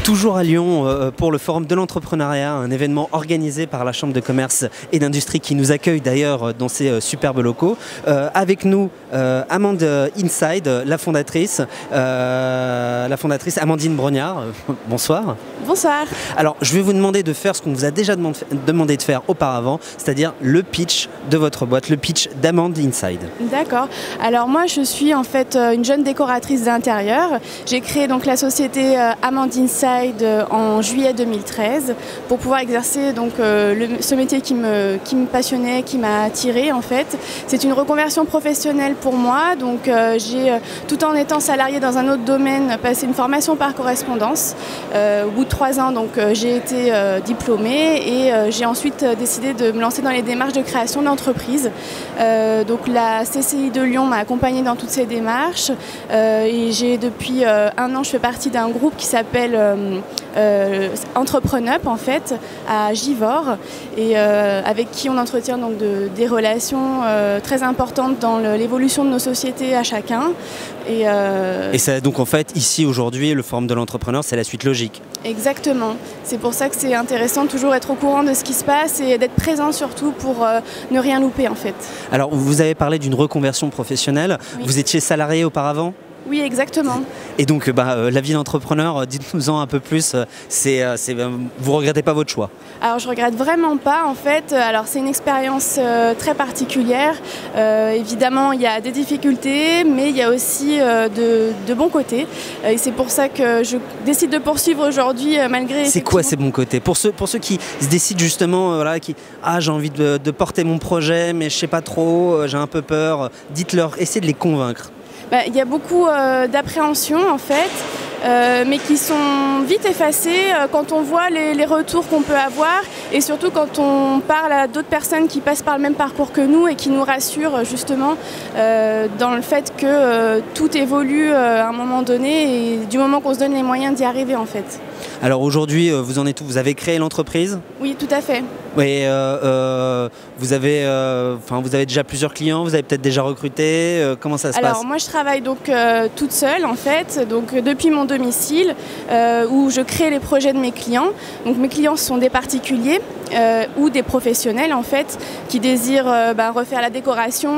Toujours à Lyon pour le Forum de l'entrepreneuriat, un événement organisé par la Chambre de commerce et d'industrie qui nous accueille d'ailleurs dans ces superbes locaux. Avec nous, Amand Inside, la fondatrice Amandine Brognard. Bonsoir. Bonsoir. Alors, je vais vous demander de faire ce qu'on vous a déjà demandé de faire auparavant, c'est-à-dire le pitch de votre boîte, le pitch d'Amand Inside. D'accord. Alors moi, je suis en fait une jeune décoratrice d'intérieur. J'ai créé donc la société Amand Inside en juillet 2013 pour pouvoir exercer donc ce métier qui me passionnait, qui m'a attirée en fait. C'est une reconversion professionnelle pour moi. Donc j'ai, tout en étant salariée dans un autre domaine, passé une formation par correspondance. Au bout de 3 ans, donc j'ai été diplômée et j'ai ensuite décidé de me lancer dans les démarches de création d'entreprise. Donc la CCI de Lyon m'a accompagnée dans toutes ces démarches et j'ai depuis 1 an, je fais partie d'un groupe qui s'appelle Entrepreneup en fait à Givors et avec qui on entretient donc des relations très importantes dans l'évolution de nos sociétés à chacun. Et ça, donc en fait ici aujourd'hui le Forum de l'entrepreneur, c'est la suite logique. Exactement, c'est pour ça que c'est intéressant de toujours être au courant de ce qui se passe et d'être présent surtout pour ne rien louper en fait. Alors vous avez parlé d'une reconversion professionnelle, oui. Vous étiez salarié auparavant ? Oui, exactement. Et donc, la vie d'entrepreneur, dites-nous-en un peu plus. Vous regrettez pas votre choix? Alors, je regrette vraiment pas, en fait. Alors, c'est une expérience très particulière. Évidemment, il y a des difficultés, mais il y a aussi de bons côtés. Et c'est pour ça que je décide de poursuivre aujourd'hui, malgré... C'est quoi ces bons côtés? Pour ceux qui se décident justement, j'ai envie de porter mon projet, mais je sais pas trop, j'ai un peu peur. Dites-leur, essayez de les convaincre. Il y a beaucoup d'appréhension en fait, mais qui sont vite effacées quand on voit les retours qu'on peut avoir et surtout quand on parle à d'autres personnes qui passent par le même parcours que nous et qui nous rassurent justement dans le fait que tout évolue à un moment donné et du moment qu'on se donne les moyens d'y arriver en fait. Alors aujourd'hui, vous en êtes où? Vous avez créé l'entreprise? Oui, tout à fait. Oui, vous avez déjà plusieurs clients, vous avez peut-être déjà recruté, comment ça se passe? Alors moi je travaille donc toute seule en fait, donc depuis mon domicile où je crée les projets de mes clients. Donc mes clients sont des particuliers ou des professionnels en fait qui désirent refaire la décoration,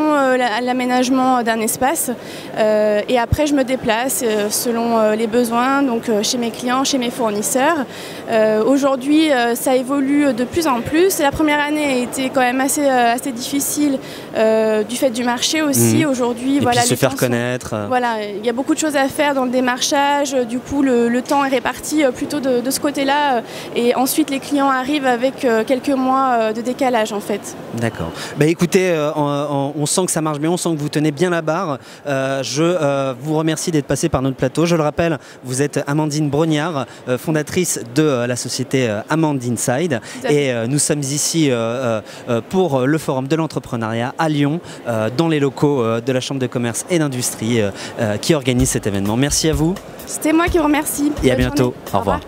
l'aménagement d'un espace et après je me déplace selon les besoins donc chez mes clients, chez mes fournisseurs. Aujourd'hui ça évolue de plus en plus. La première année a été quand même assez difficile du fait du marché aussi. Aujourd'hui, voilà, se faire connaître. Voilà, il y a beaucoup de choses à faire dans le démarchage. Du coup, le temps est réparti plutôt de ce côté-là. Et ensuite, les clients arrivent avec quelques mois de décalage en fait. D'accord. Écoutez, on sent que ça marche bien, on sent que vous tenez bien la barre. Je vous remercie d'être passé par notre plateau. Je le rappelle, vous êtes Amandine Brognard, fondatrice de la société Amand Inside. Et nous sommes ici pour le Forum de l'entrepreneuriat à Lyon, dans les locaux de la Chambre de commerce et d'industrie qui organise cet événement. Merci à vous. C'était moi qui vous remercie. Et à bientôt. Au revoir.